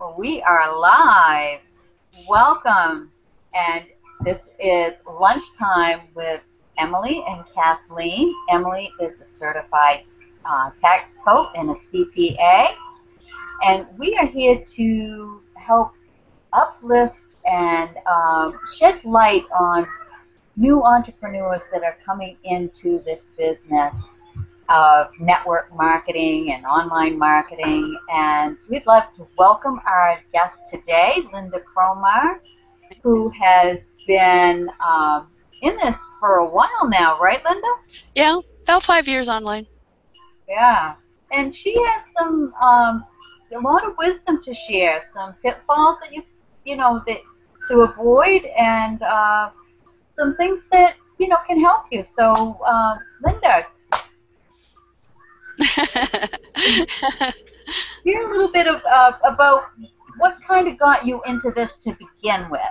Well, we are live. Welcome. And this is lunchtime with Emily and Kathleen. Emily is a certified tax coach and a CPA. And we are here to help uplift and shed light on new entrepreneurs that are coming into this business of network marketing and online marketing. And we'd love to welcome our guest today, Lynda Cromar, who has been in this for a while now, right, Lynda? Yeah, about 5 years online. Yeah. And she has some a lot of wisdom to share, some pitfalls that that to avoid, and some things that can help you. So, Lynda, hear a little bit of about what kind of got you into this to begin with.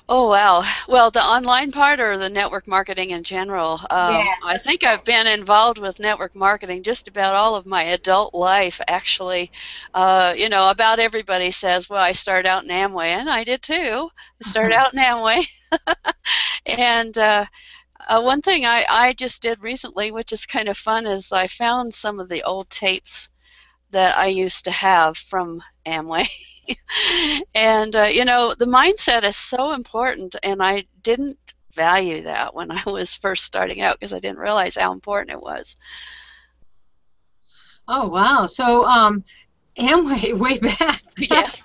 Oh, wow. Well, the online part or the network marketing in general? Yeah. I think I've been involved with network marketing just about all of my adult life, actually. About everybody says, well, I started out in Amway, and I did too. I started out in Amway. And one thing I just did recently, which is kind of fun, is I found some of the old tapes that I used to have from Amway. And, the mindset is so important, and I didn't value that when I was first starting out because I didn't realize how important it was. Oh, wow. So, Amway, way back. Yes.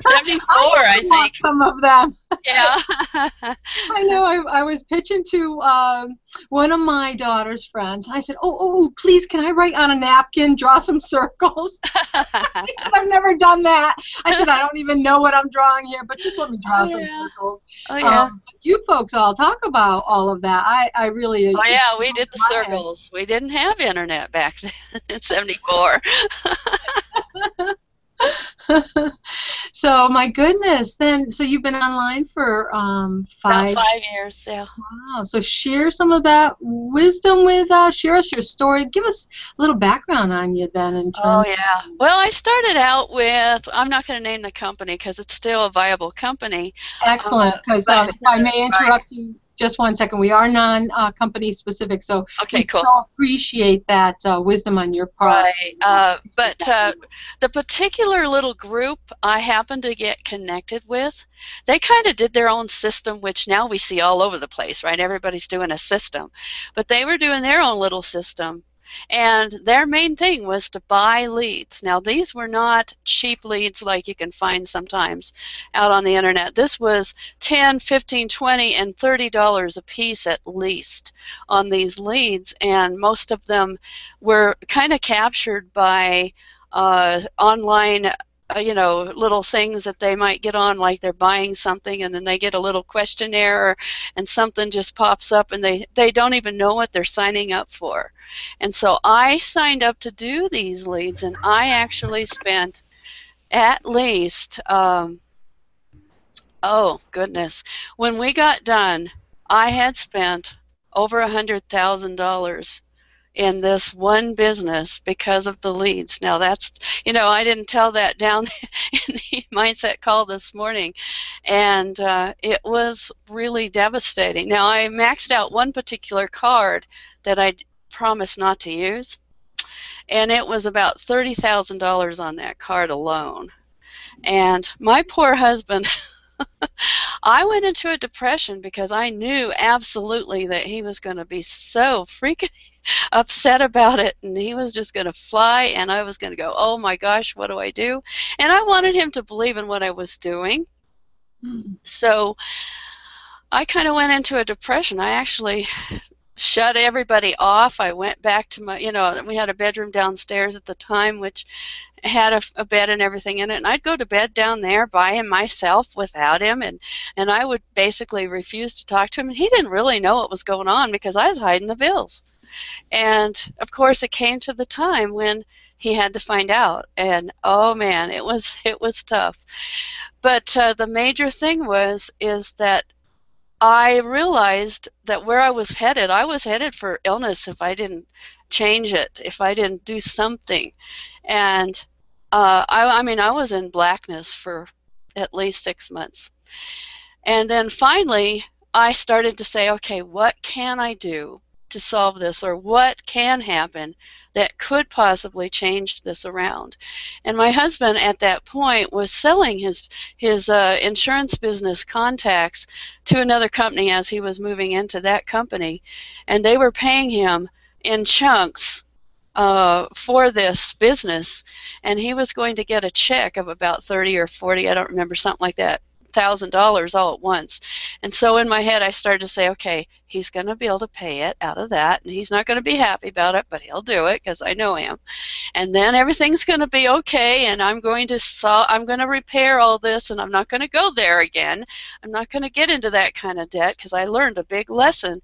74, I think. Some of them. Yeah. I know. I was pitching to one of my daughter's friends. I said, oh, please, can I write on a napkin, draw some circles? I said, I've never done that. I said, I don't even know what I'm drawing here, but just let me draw some circles. Oh, yeah. You folks all talk about all of that. I really. Oh, yeah, we did the circles. We didn't have internet back then in 74. So my goodness, then so you've been online for About 5 years, yeah. Wow. So share some of that wisdom with us. Share us your story. Give us a little background on you then in terms. Oh, yeah. Well, I started out with, I'm not going to name the company because it's still a viable company. Excellent. Because if I may interrupt you just 1 second, we are non-company specific, so okay, cool. We appreciate that wisdom on your part. Right. But the particular little group I happened to get connected with, they kind of did their own system, which now we see all over the place, right? Everybody's doing a system. But they were doing their own little system. And their main thing was to buy leads. Now, these were not cheap leads like you can find sometimes out on the internet. This was $10, $15, $20, and $30 a piece at least on these leads, and most of them were kind of captured by online little things that they might get on, like they're buying something and then they get a little questionnaire and something just pops up and they don't even know what they're signing up for. And so I signed up to do these leads, and I actually spent at least, oh goodness, when we got done, I had spent over $100,000 in this one business because of the leads. Now that's, I didn't tell that down in the mindset call this morning, and it was really devastating. Now I maxed out one particular card that I promised not to use, and it was about $30,000 on that card alone. And my poor husband, I went into a depression because I knew absolutely that he was going to be so freaking upset about it, and he was just going to fly, and I was going to go, oh my gosh, what do I do? And I wanted him to believe in what I was doing. So I kind of went into a depression. I actually shut everybody off. I went back to my, we had a bedroom downstairs at the time, which had a bed and everything in it, and I'd go to bed down there by him myself without him, and I would basically refuse to talk to him, and he didn't really know what was going on because I was hiding the bills. And of course it came to the time when he had to find out, and oh man, it was tough. But the major thing is that I realized that where I was headed for illness if I didn't change it, if I didn't do something. And I mean, I was in blackness for at least 6 months. And then finally, I started to say, okay, what can I do to solve this, or what can happen that could possibly change this around? And my husband at that point was selling his insurance business contacts to another company as he was moving into that company, and they were paying him in chunks for this business, and he was going to get a check of about 30 or 40, I don't remember, something like that, $1,000 all at once. And so in my head I started to say, okay, he's going to be able to pay it out of that, and he's not going to be happy about it, but he'll do it because I know him. And then everything's going to be okay, and I'm going to repair all this, and I'm not going to go there again. I'm not going to get into that kind of debt, because I learned a big lesson.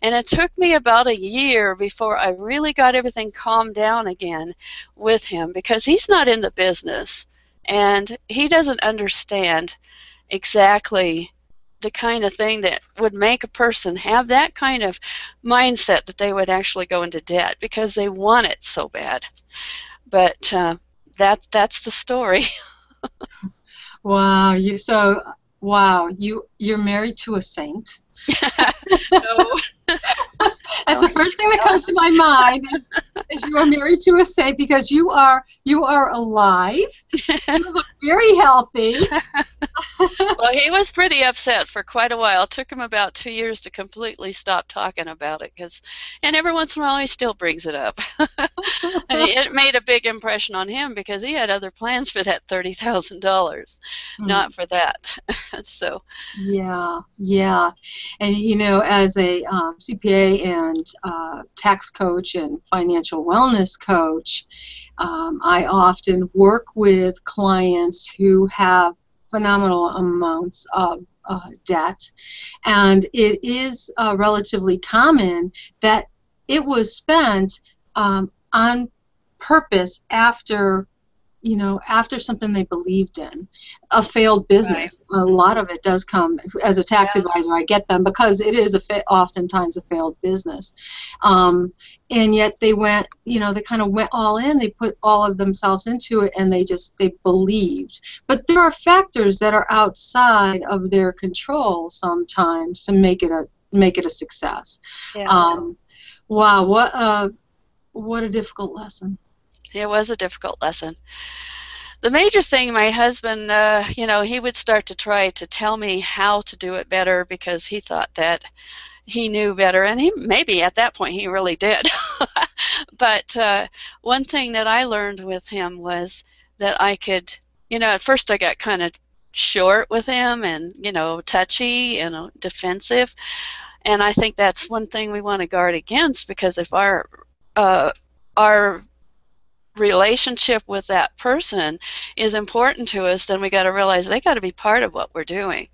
And it took me about a year before I really got everything calmed down again with him, because he's not in the business, and he doesn't understand exactly the kind of thing that would make a person have that kind of mindset that they would actually go into debt because they want it so bad. But that's the story. Wow, you're married to a saint. No. That's the first thing that comes to my mind is you are married to a saint, because you are alive. You look very healthy. Well, he was pretty upset for quite a while. It took him about 2 years to completely stop talking about it, and every once in a while he still brings it up. It made a big impression on him because he had other plans for that $30,000, not for that. So. Yeah. And as a CPA and tax coach and financial wellness coach, I often work with clients who have phenomenal amounts of debt, and it is relatively common that it was spent on purpose after something they believed in, a failed business. Right. A lot of it does come as a tax advisor. I get them because it is oftentimes a failed business, and yet they went, they kind of went all in. They put all of themselves into it, and they believed. But there are factors that are outside of their control sometimes to make it a success. Yeah. Wow, what a difficult lesson. It was a difficult lesson. The major thing, my husband, he would start to try to tell me how to do it better because he thought that he knew better, and maybe at that point he really did. But one thing that I learned with him was that I could, at first I got kind of short with him and, touchy and defensive, and I think that's one thing we want to guard against, because if our relationship with that person is important to us, then we got to realize they got to be part of what we're doing.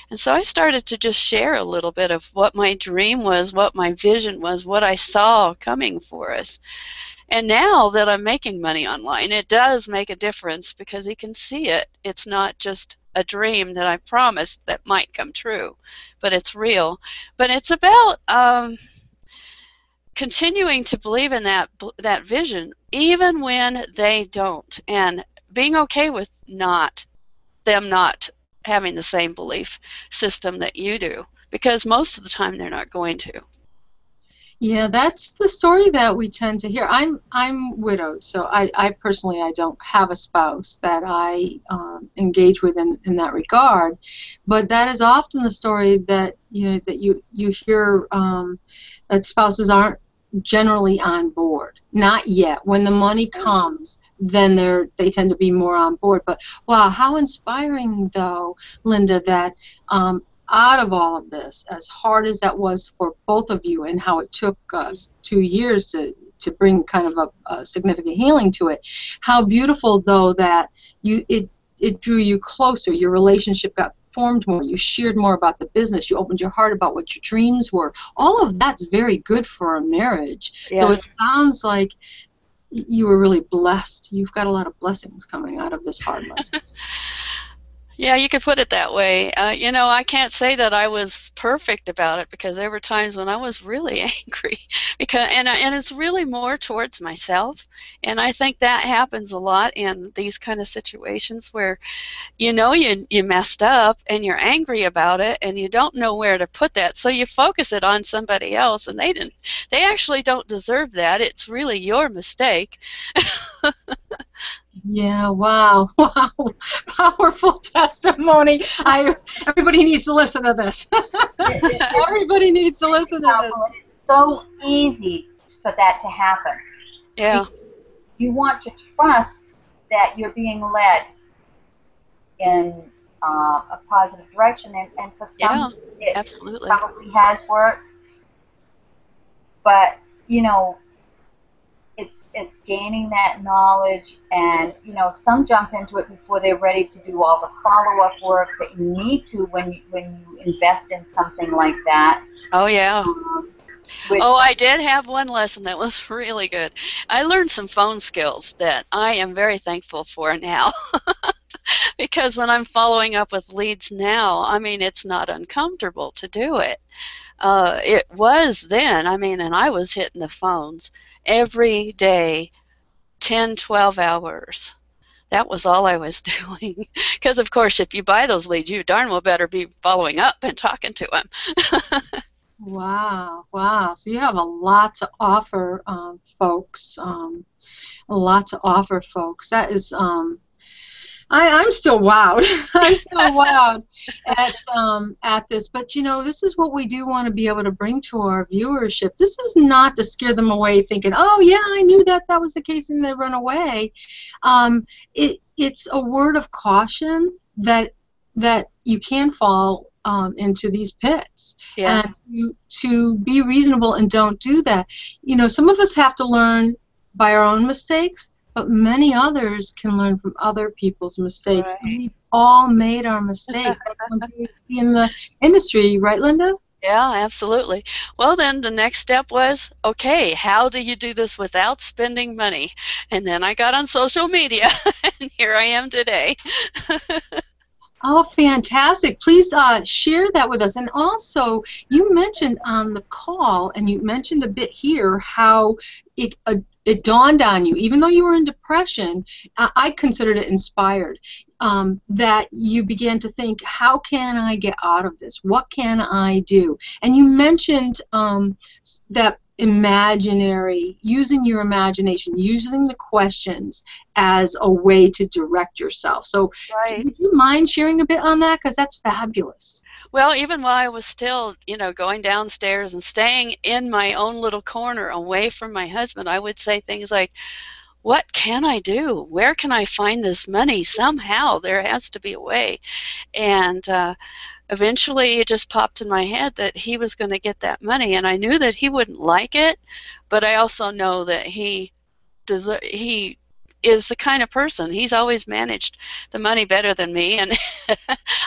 And so I started to just share a little bit of what my dream was, what my vision was, what I saw coming for us. And now that I'm making money online, it does make a difference because he can see it. It's not just a dream that I promised that might come true, but it's real. But it's about continuing to believe in that vision, even when they don't, and being okay with them not having the same belief system that you do, because most of the time they're not going to. Yeah, that's the story that we tend to hear. I'm widowed, so I personally don't have a spouse that I engage with in that regard, but that is often the story that you hear, that spouses aren't generally on board. Not yet. When the money comes, then they tend to be more on board. But wow, how inspiring though, Lynda, that out of all of this, as hard as that was for both of you, and how it took us 2 years to bring kind of a significant healing to it, how beautiful though that it drew you closer. Your relationship got formed more. You shared more about the business. You opened your heart about what your dreams were. All of that's very good for a marriage. Yes. So it sounds like you were really blessed. You've got a lot of blessings coming out of this hard lesson. Yeah, you could put it that way. You know, I can't say that I was perfect about it because there were times when I was really angry because and it's really more towards myself. And I think that happens a lot in these kind of situations where you know you messed up and you're angry about it and you don't know where to put that. So you focus it on somebody else and they actually don't deserve that. It's really your mistake. Yeah, wow, wow, powerful testimony. Everybody needs to listen to this. Everybody needs to listen to this. It's so easy for that to happen. Yeah. You want to trust that you're being led in a positive direction, and for some, it absolutely. probably has worked. But you know, it's gaining that knowledge, and you know, some jump into it before they're ready to do all the follow-up work that you need to when you invest in something like that. Oh yeah. Oh, I did have one lesson that was really good. I learned some phone skills that I am very thankful for now. Because when I'm following up with leads now, I mean, it's not uncomfortable to do it. It was then, I mean, and I was hitting the phones every day, 10, 12 hours. That was all I was doing. Because, of course, if you buy those leads, you darn well better be following up and talking to them. Wow, wow. So you have a lot to offer folks. A lot to offer folks. That is, I'm still wowed. I'm still wowed at this. But you know, this is what we do want to be able to bring to our viewership. This is not to scare them away, thinking, "Oh yeah, I knew that was the case," and they run away. It's a word of caution that you can fall into these pits, and to be reasonable and don't do that. You know, some of us have to learn by our own mistakes, but many others can learn from other people's mistakes. Right. We've all made our mistakes. That's one thing we see in the industry, right, Lynda? Yeah, absolutely. Well, then the next step was, okay, how do you do this without spending money? And then I got on social media, and here I am today. Oh, fantastic. Please share that with us. And also, you mentioned on the call, and you mentioned a bit here, how it dawned on you, even though you were in depression, I considered it inspired, that you began to think, how can I get out of this? What can I do? And you mentioned that using your imagination, using the questions as a way to direct yourself. So would you mind sharing a bit on that? Because that's fabulous. Well, even while I was still, you know, going downstairs and staying in my own little corner away from my husband, I would say things like, what can I do? Where can I find this money? Somehow there has to be a way. And eventually it just popped in my head that he was going to get that money, and I knew that he wouldn't like it, but I also know that he is the kind of person, he's always managed the money better than me, and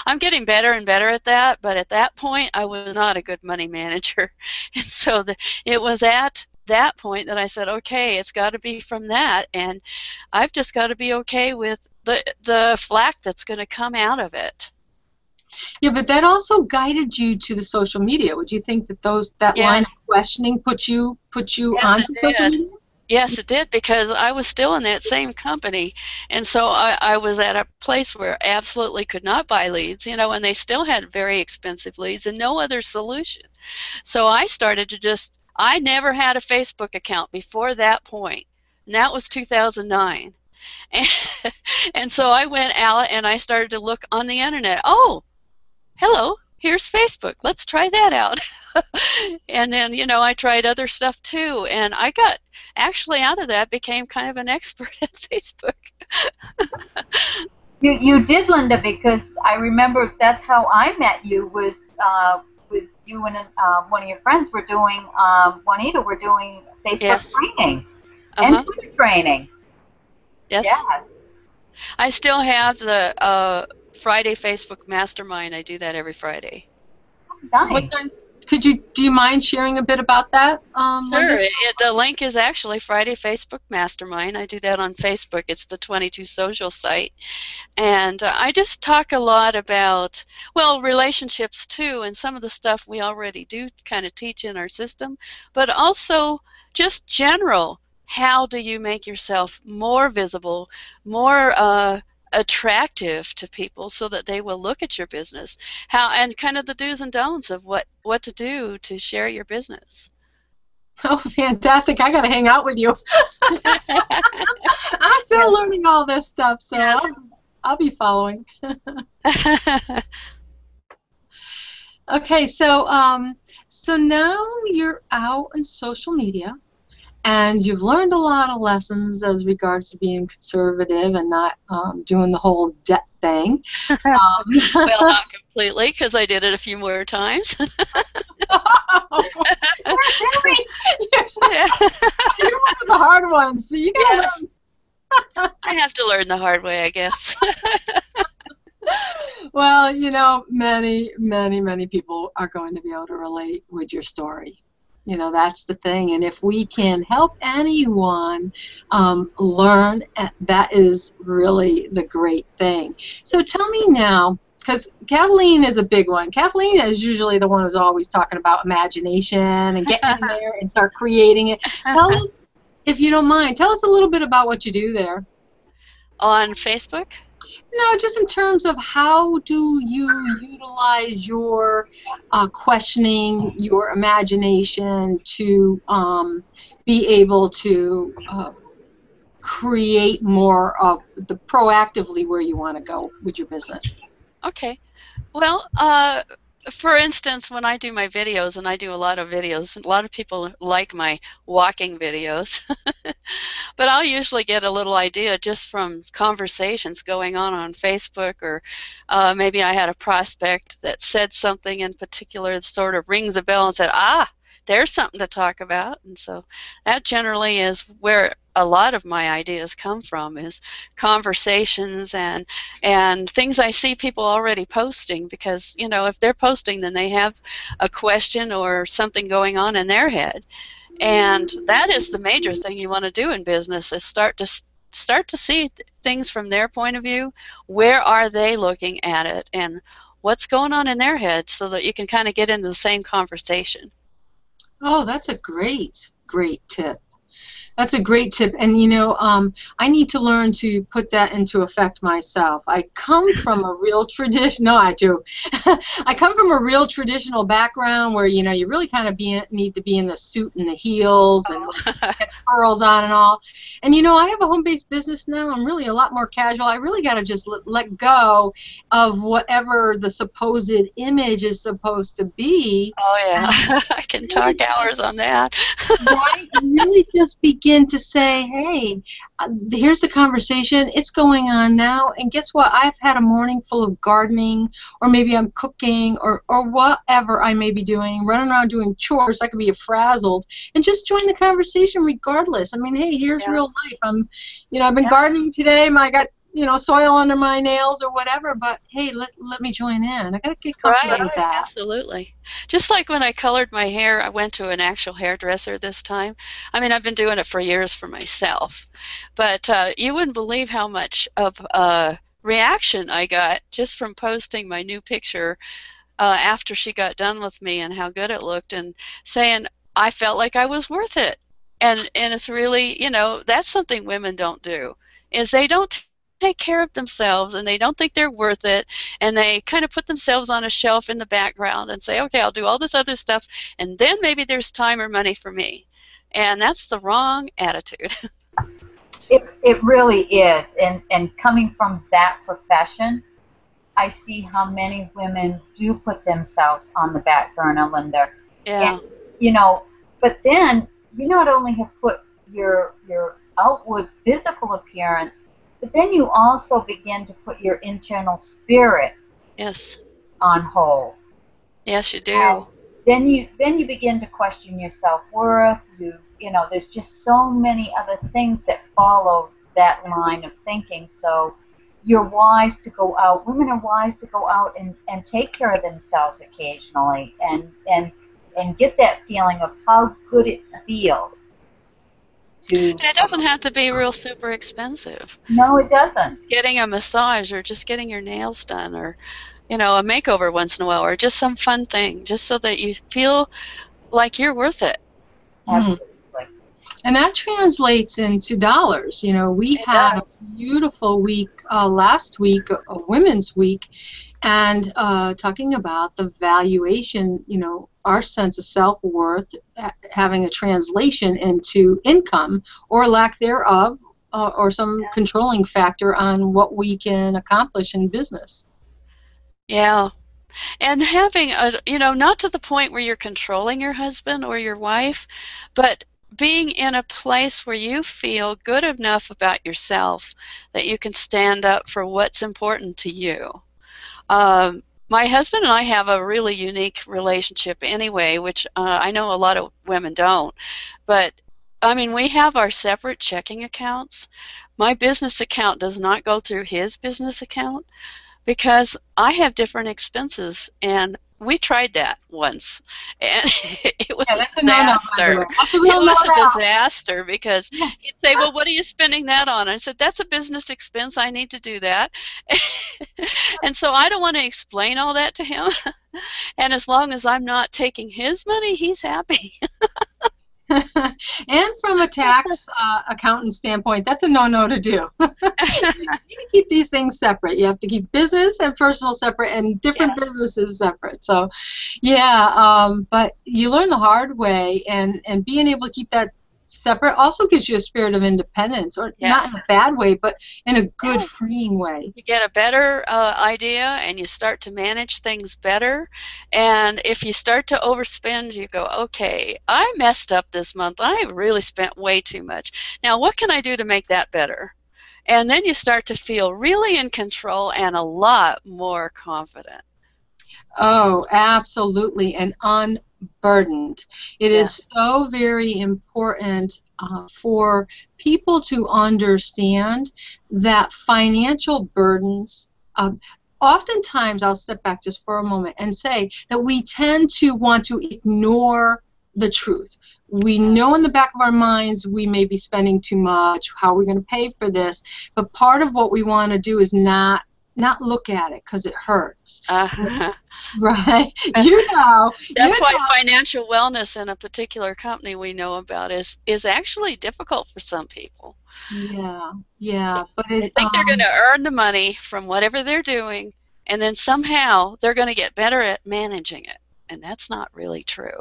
I'm getting better and better at that, but at that point I was not a good money manager. And so it was at that point that I said, okay, it's got to be from that, and I've just got to be okay with the flack that's going to come out of it. Yeah, but that also guided you to the social media. Would you think that that line of questioning put you onto social media? Yes, it did, because I was still in that same company, and so I was at a place where I absolutely could not buy leads, you know, and they still had very expensive leads and no other solution. So I started to I never had a Facebook account before that point, and that was 2009. And so I went out and I started to look on the internet. Oh, hello, here's Facebook. Let's try that out. And then, you know, I tried other stuff too, and I got actually out of that became kind of an expert at Facebook. You did, Lynda, because I remember that's how I met you, was with you and one of your friends were doing, Juanita, were doing Facebook training and Twitter training. Yes. Yeah. I still have the Friday Facebook Mastermind. I do that every Friday. Nice. do you mind sharing a bit about that, Sure. Lynda? The link is actually Friday Facebook Mastermind. I do that on Facebook. It's the 22 social site. And I just talk a lot about, well, relationships too, and some of the stuff we already do kind of teach in our system, but also just general. How do you make yourself more visible, more attractive to people so that they will look at your business? How, and kind of the do's and don'ts of what to do to share your business. Oh, fantastic. I got to hang out with you. I'm still learning all this stuff, so Yes. I'll be following. Okay, so now you're out on social media, and you've learned a lot of lessons as regards to being conservative and not doing the whole debt thing. Well, not completely, because I did it a few more times. Really? You're one of the hard ones. So you gotta I have to learn the hard way, I guess. Well, you know, many, many, many people are going to be able to relate with your story. You know, that's the thing. And if we can help anyone learn, that is really the great thing. So tell me now, because Kathleen is a big one. Kathleen is usually the one who's always talking about imagination and getting in there and start creating it. Tell us, if you don't mind, tell us a little bit about what you do there. On Facebook? No, just in terms of how do you utilize your questioning, your imagination to be able to create more of the proactively where you want to go with your business. Okay. Well, for instance, when I do my videos, and I do a lot of videos, a lot of people like my walking videos, but I'll usually get a little idea just from conversations going on Facebook, or maybe I had a prospect that said something in particular that sort of rings a bell and said, ah, there's something to talk about. And so that generally is where a lot of my ideas come from, is conversations and things I see people already posting, because, you know, if they're posting, then they have a question or something going on in their head. And that is the major thing you want to do in business, is start to see things from their point of view. Where are they looking at it, and what's going on in their head, so that you can kind of get into the same conversation. Oh, that's a great, great tip. That's a great tip, and you know, I need to learn to put that into effect myself. I come from a real tradition. No, I do. I come from a real traditional background where, you know, you really kind of need to be in the suit and the heels and have pearls on and all. And you know, I have a home-based business now. I'm really a lot more casual. I really got to just let go of whatever the supposed image is supposed to be. Oh yeah, I can talk hours on that. Right? Really just begin to say, hey, here's the conversation. It's going on now. And guess what? I've had a morning full of gardening, or maybe I'm cooking, or whatever I may be doing, running around doing chores. I could be frazzled, and just join the conversation regardless. I mean, hey, here's real life. I've been gardening today. I got, you know, soil under my nails or whatever, but hey, let me join in. I got to get comfortable with that. Absolutely. Just like when I colored my hair, I went to an actual hairdresser this time. I mean, I've been doing it for years for myself, but you wouldn't believe how much of reaction I got just from posting my new picture after she got done with me, and how good it looked, and saying I felt like I was worth it. And it's really, you know, that's something women don't do, is they don't take care of themselves, and they don't think they're worth it, and they kind of put themselves on a shelf in the background and say, okay, I'll do all this other stuff, and then maybe there's time or money for me. And that's the wrong attitude. It really is. And coming from that profession, I see how many women do put themselves on the back burner, Lynda. Yeah. And, you know, but then you not only have put your outward physical appearance, but then you also begin to put your internal spirit on hold. Yes, you do. And then you begin to question your self-worth. You know, there's just so many other things that follow that line of thinking. So you're wise to go out. Women are wise to go out and take care of themselves occasionally, and and get that feeling of how good it feels to. And it doesn't have to be real super expensive. No, it doesn't. Getting a massage or just getting your nails done or, you know, a makeover once in a while or just some fun thing, just so that you feel like you're worth it. Absolutely. And that translates into dollars. You know, we had a beautiful week last week, a Women's Week, and talking about the valuation, you know, our sense of self-worth having a translation into income or lack thereof, or some controlling factor on what we can accomplish in business. Yeah. And having a, you know, not to the point where you're controlling your husband or your wife, but being in a place where you feel good enough about yourself that you can stand up for what's important to you. My husband and I have a really unique relationship anyway, which I know a lot of women don't. But, I mean, we have our separate checking accounts. My business account does not go through his business account because I have different expenses, and we tried that once, and it was a disaster. It was a disaster because he'd say, well, what are you spending that on? I said, that's a business expense. I need to do that. And so I don't want to explain all that to him. And as long as I'm not taking his money, he's happy. And from a tax accountant standpoint, that's a no-no to do. You can keep these things separate. You have to keep business and personal separate and different businesses separate. So, yeah, but you learn the hard way, and being able to keep that separate also gives you a spirit of independence, or not in a bad way, but in a good, freeing way. You get a better idea, and you start to manage things better. And if you start to overspend, you go, okay, I messed up this month. I really spent way too much. Now, what can I do to make that better? And then you start to feel really in control and a lot more confident. Oh, absolutely, and unburdened. It is so very important for people to understand that financial burdens, oftentimes, I'll step back just for a moment and say that we tend to want to ignore the truth. We know in the back of our minds we may be spending too much, how are we going to pay for this, but part of what we want to do is not look at it because it hurts. Right? You know. That's why financial wellness in a particular company we know about is actually difficult for some people. Yeah. But they think they're going to earn the money from whatever they're doing, and then somehow they're going to get better at managing it. And that's not really true.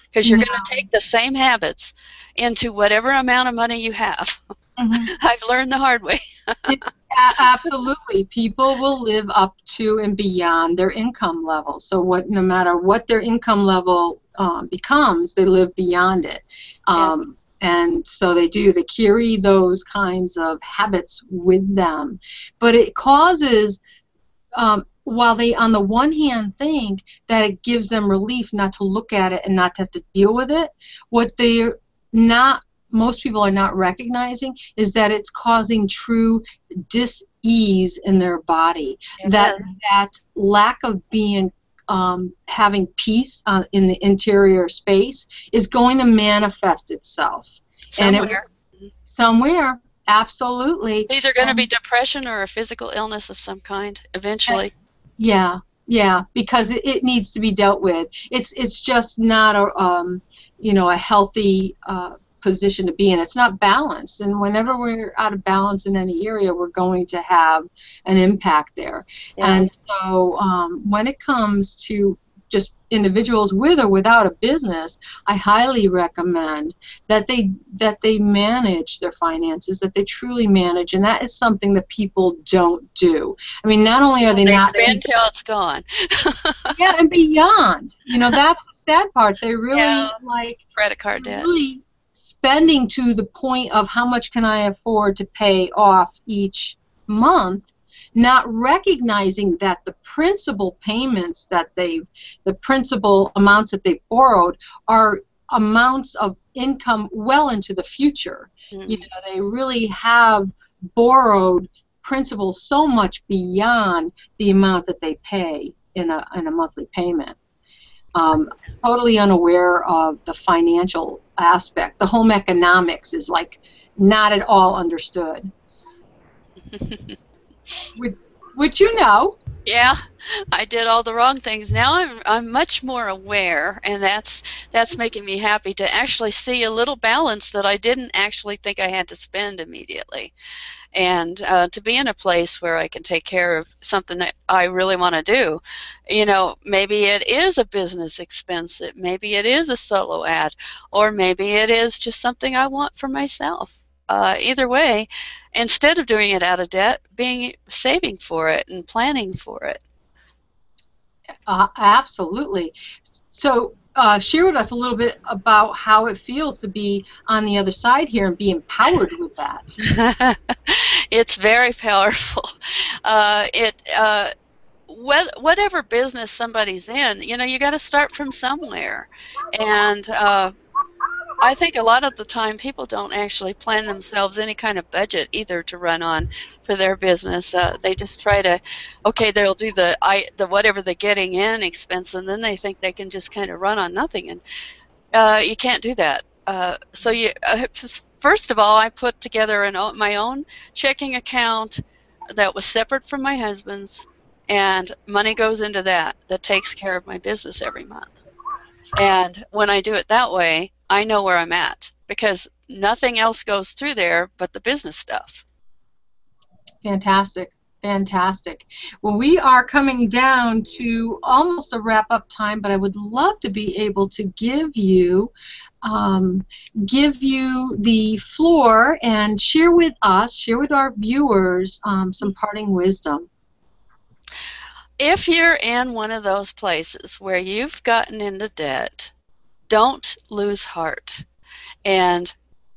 Because you're going to take the same habits into whatever amount of money you have. I've learned the hard way. Absolutely. People will live up to and beyond their income level. So no matter what their income level becomes, they live beyond it. And so they do. They carry those kinds of habits with them. But it causes, while they on the one hand think that it gives them relief not to look at it and not to have to deal with it, what they're not, most people are not recognizing is that it's causing true dis-ease in their body. That lack of being having peace in the interior space is going to manifest itself somewhere. Absolutely. It's either going to be depression or a physical illness of some kind eventually. Yeah, because it needs to be dealt with. It's just not a healthy position to be in. It's not balanced, and whenever we're out of balance in any area, we're going to have an impact there. And so when it comes to just individuals with or without a business, I highly recommend that they manage their finances, that they truly manage, and that is something that people don't do. I mean, not only are they not spend till it's gone. And beyond. You know, that's the sad part. They really credit card debt. Really spending to the point of how much can I afford to pay off each month, not recognizing that the principal payments that the principal amounts that they've borrowed are amounts of income well into the future. You know, they really have borrowed principal so much beyond the amount that they pay in a monthly payment. totally unaware of the financial aspect. The home economics is like not at all understood. Which you know. Yeah, I did all the wrong things. Now I'm much more aware, and that's making me happy to actually see a little balance that I didn't actually think I had to spend immediately, and to be in a place where I can take care of something that I really want to do. You know, maybe it is a business expense, maybe it is a solo ad, or maybe it is just something I want for myself. Either way, instead of doing it out of debt, saving for it and planning for it. Absolutely. So share with us a little bit about how it feels to be on the other side here and be empowered with that. It's very powerful. Whatever business somebody's in, you know, you got to start from somewhere, and I think a lot of the time people don't actually plan themselves any kind of budget either to run on for their business. They just try to, okay, they'll do the whatever the getting in expense, and then they think they can just kind of run on nothing, and you can't do that. So first of all, I put together my own checking account that was separate from my husband's, and money goes into that takes care of my business every month. And when I do it that way, I know where I'm at, because nothing else goes through there but the business stuff. Fantastic. Fantastic. Well, we are coming down to almost a wrap-up time, but I would love to be able to give you the floor and share with our viewers, some parting wisdom. If you're in one of those places where you've gotten into debt, don't lose heart, and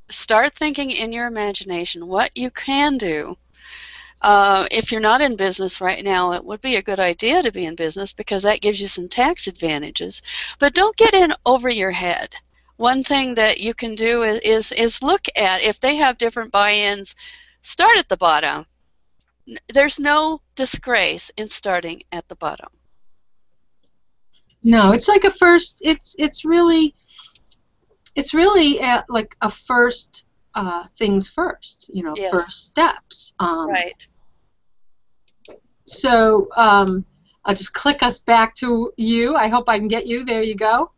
start thinking in your imagination what you can do. If you're not in business right now, it would be a good idea to be in business, because that gives you some tax advantages. But don't get in over your head. One thing that you can do is look at, if they have different buy-ins, start at the bottom. There's no disgrace in starting at the bottom. No, it's like a first. It's really like a first things first. You know, yes. First steps. Right. So I'll just click us back to you. I hope I can get you. There you go.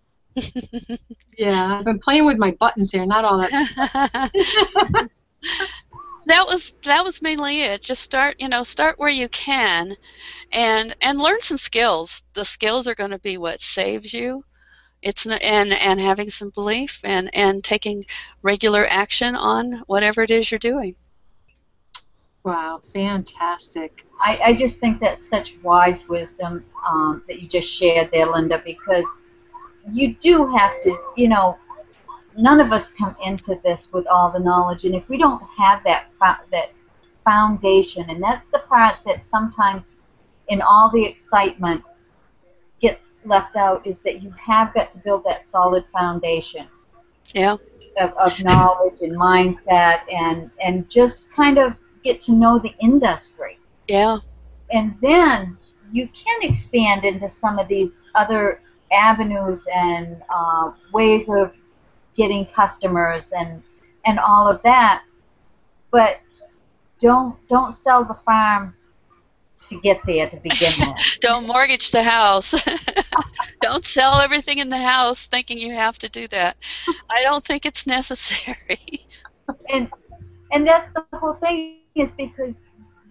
Yeah, I've been playing with my buttons here. Not all that. That was mainly it. Just start where you can, and learn some skills. The skills are going to be what saves you. And having some belief and taking regular action on whatever it is you're doing. Wow, fantastic. I just think that's such wise wisdom that you just shared there, Lynda, because you do have to, none of us come into this with all the knowledge, and if we don't have that foundation, and that's the part that sometimes in all the excitement gets left out, is that you have got to build that solid foundation. Yeah. Of knowledge and mindset, and just kind of get to know the industry. Yeah. And then you can expand into some of these other avenues and ways of getting customers and all of that, but don't sell the farm to get there to begin with. Don't mortgage the house. Don't sell everything in the house thinking you have to do that. I don't think it's necessary. And that's the whole thing, is because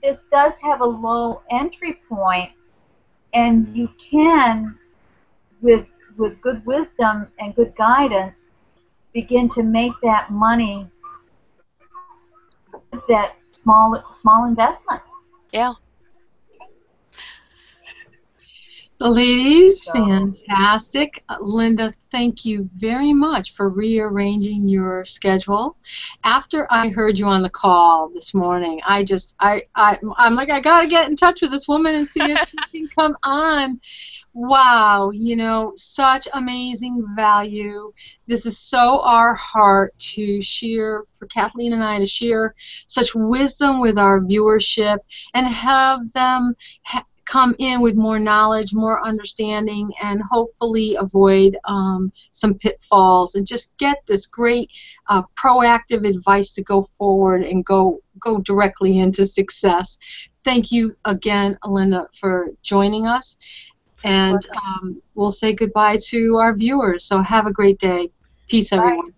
this does have a low entry point, and you can, with good wisdom and good guidance, begin to make that money with that small investment. Yeah. Ladies, fantastic. Lynda, thank you very much for rearranging your schedule. After I heard you on the call this morning, I'm like, I gotta get in touch with this woman and see if she can come on. Wow, such amazing value. This is so our heart to share, for Kathleen and I to share such wisdom with our viewership and have them come in with more knowledge, more understanding, and hopefully avoid some pitfalls and just get this great proactive advice to go forward and go directly into success. Thank you again, Lynda, for joining us. And we'll say goodbye to our viewers. So have a great day. Peace, everyone.